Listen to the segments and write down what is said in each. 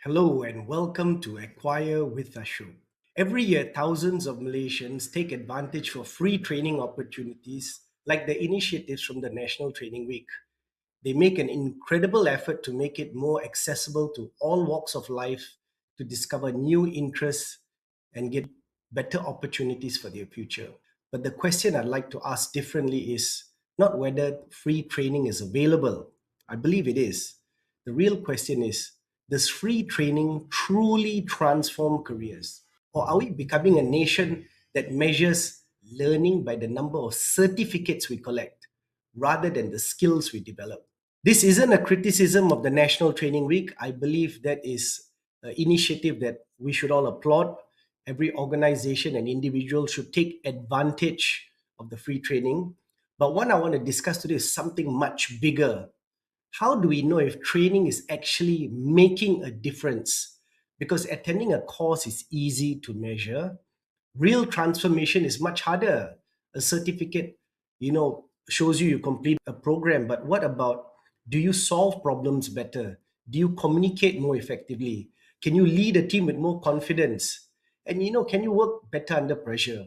Hello and welcome to Acquire with Ashok. Every year, thousands of Malaysians take advantage of free training opportunities like the initiatives from the National Training Week. They make an incredible effort to make it more accessible to all walks of life to discover new interests and get better opportunities for their future. But the question I'd like to ask differently is not whether free training is available. I believe it is. The real question is, does free training truly transform careers? Or are we becoming a nation that measures learning by the number of certificates we collect rather than the skills we develop? This isn't a criticism of the National Training Week. I believe that is an initiative that we should all applaud. Every organization and individual should take advantage of the free training. But what I want to discuss today is something much bigger. How do we know if training is actually making a difference? Because attending a course is easy to measure. Real transformation is much harder. A certificate, shows you complete a program, but what about, do you solve problems better? Do you communicate more effectively? Can you lead a team with more confidence? And can you work better under pressure?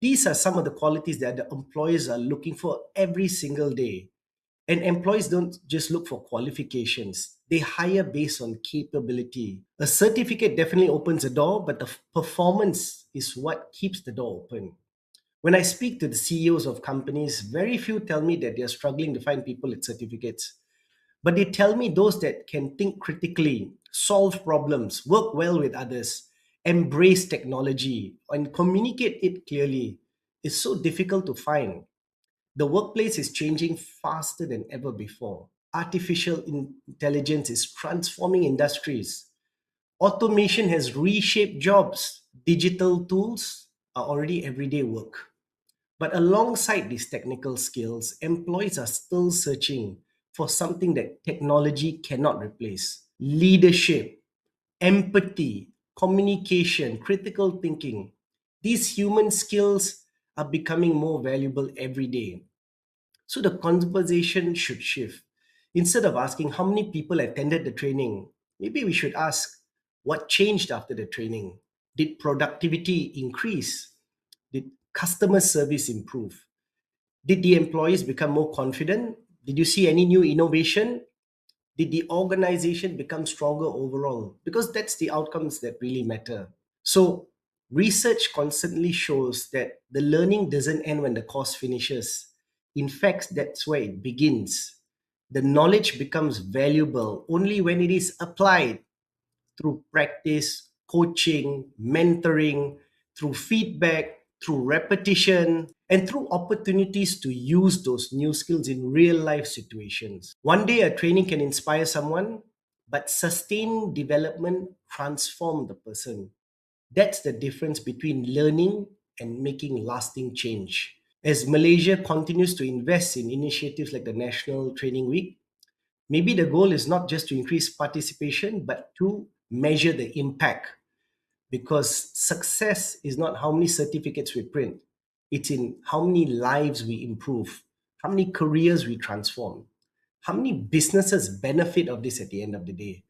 These are some of the qualities that the employers are looking for every single day. And employees don't just look for qualifications, they hire based on capability. A certificate definitely opens a door, but the performance is what keeps the door open. When I speak to the CEOs of companies, very few tell me that they're struggling to find people with certificates. But they tell me those that can think critically, solve problems, work well with others, embrace technology, and communicate it clearly is so difficult to find. The workplace is changing faster than ever before. Artificial intelligence is transforming industries. Automation has reshaped jobs. Digital tools are already everyday work. But alongside these technical skills, employees are still searching for something that technology cannot replace: leadership, empathy, communication, critical thinking. These human skills are becoming more valuable every day. So the conversation should shift. Instead of asking how many people attended the training, maybe we should ask what changed after the training. Did productivity increase? Did customer service improve? Did the employees become more confident? Did you see any new innovation? Did the organization become stronger overall? Because that's the outcomes that really matter. So, research constantly shows that the learning doesn't end when the course finishes. In fact, that's where it begins. The knowledge becomes valuable only when it is applied through practice, coaching, mentoring, through feedback, through repetition, and through opportunities to use those new skills in real life situations. One day, a training can inspire someone, but sustained development transform the person. That's the difference between learning and making lasting change. As Malaysia continues to invest in initiatives like the National Training Week, maybe the goal is not just to increase participation, but to measure the impact. Because success is not how many certificates we print, it's in how many lives we improve, how many careers we transform, how many businesses benefit of this at the end of the day.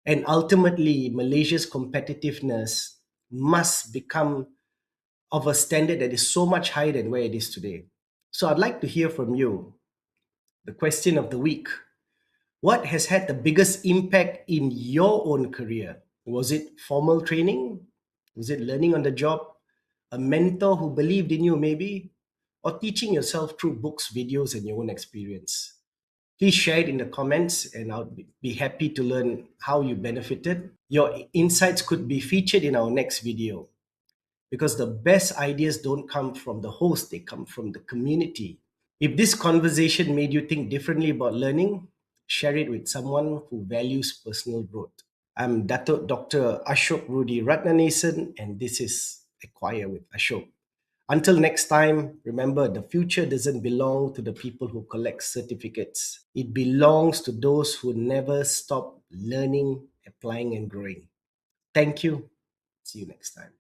And ultimately, Malaysia's competitiveness must become of a standard that is so much higher than where it is today. So I'd like to hear from you. The question of the week: what has had the biggest impact in your own career? Was it formal training? Was it learning on the job? A mentor who believed in you, maybe? Or teaching yourself through books, videos, and your own experience? Please share it in the comments and I'll be happy to learn how you benefited. Your insights could be featured in our next video, because the best ideas don't come from the host, they come from the community. If this conversation made you think differently about learning, share it with someone who values personal growth. I'm Dr. Ashok Rudy Ratnanason, and this is Acquire with Ashok. Until next time, remember, the future doesn't belong to the people who collect certificates. It belongs to those who never stop learning, applying, and growing. Thank you. See you next time.